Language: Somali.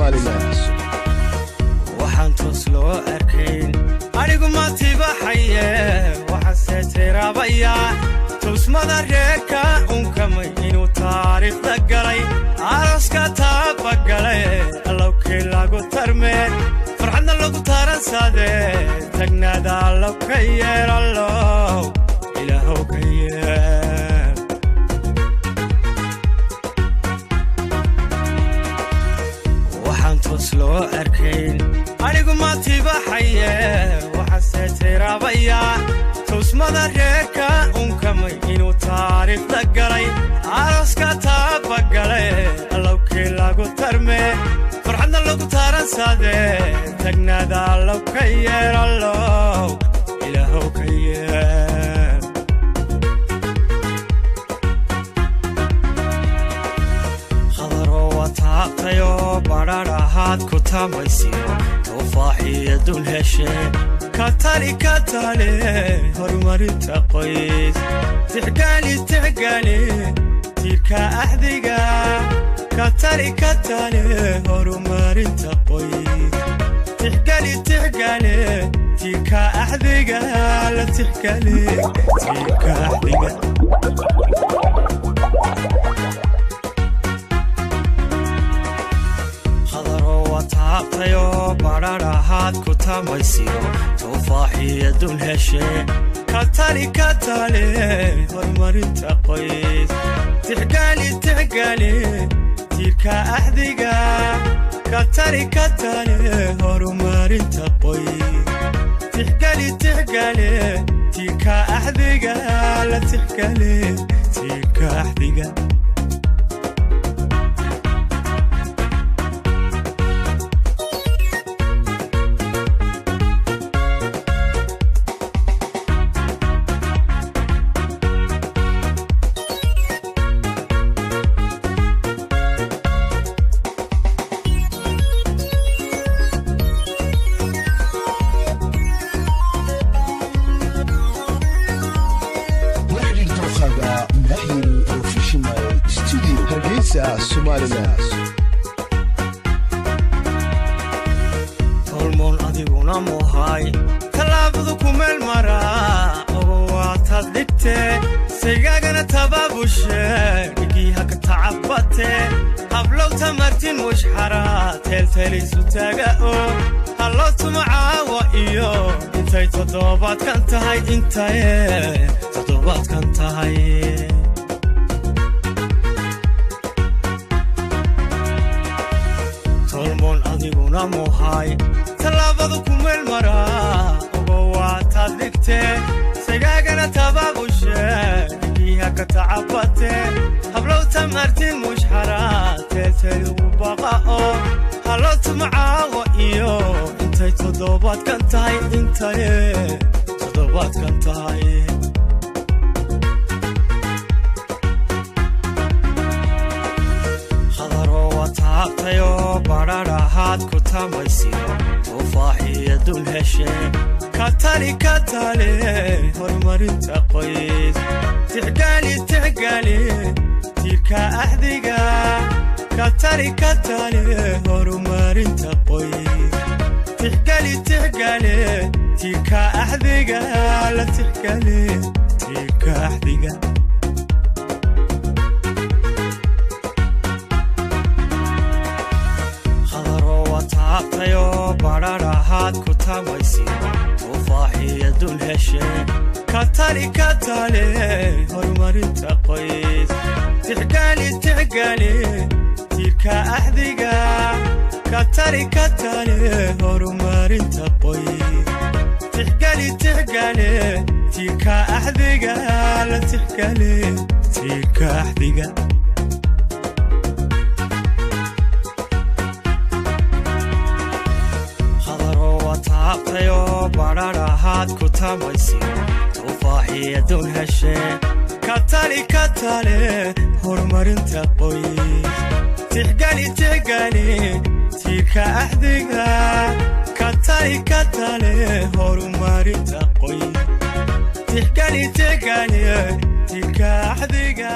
Somaliland waxaan toos loo arkayn anigu ma tibaxaye waxaan seeraabaya tusmada reerka unkamay inuu taariikhda galay araska taabagalay allowkii lagu tarmeen farxadna lagu taransaade tagnaada allow ka yeer allow ilaahow ka yeer waxaan toos loo arkayn anigu ma tibaxaye waxaan seeraabaya tusmada reerka unkamay inuu taariikhda galay araska taabagalay allowkii lagu tarmeen farxadna lagu taransaade tagnaada allow ka yeer allow ilaahow ka yeer khadaro wataaqtayo badhadhahaad ku tamaysiyo tufaaxiyo dul heshe katali horumarinta qoys tixgaali tiirka axdiga katali horumarinta qoys tixgaali tiirka axdiga la tixgaali tiirka axdiga khadaro wataaqtayo badhadhahaad ku tamaysiyo tufaaxiyo dul heshe katali horumarinta qoys tixgaali tiirka axdiga katali horumarinta qoys tixgaali tiirka axdiga la tixgaali tiirka axdiga Somaliland tolmoon adiguna muhay talaabadu ku meel maraa ogo waataad dhigtee saygaagana tabaabushe dhigiiha ka tacabate hablow tamartin mushxara teelteeliisu taaga oo halloo tuma caawa iyo intay toddobaadkan tahay tolmoon adiguna muhay talaabadu ku meel maraa ogo waataad dhigtee saygaagana tabaabushe dhigiiha ka tacabate hablow tamartin mushxara teelteeligu baqa oo halloo tuma caawa iyo intay toddobaadkan tahay khadaro wataaqtayo badhadhahaad ku tamaysiyo tufaaxiyo dul heshe katali horumarinta qoys tixgaali tiirka axdiga katali horumarinta qoys tixgaali tiirka axdiga la tixgaali tiirka axdiga taaqtayo badhadhahaad ku tamaysiyo tufaaxiyo dul heshe katali horumarinta qoys tixgaali tiirka axdiga katali horumarinta qoys tixgaali tiirka axdiga la tixgaali tiirka axdiga taaqtayo badhadhahaad ku tamaysiyo tufaaxiyo dul heshe katali horumarinta qoys tixgaali tiirka axdiga katali horumarinta qoys tixgaali tiirka axdiga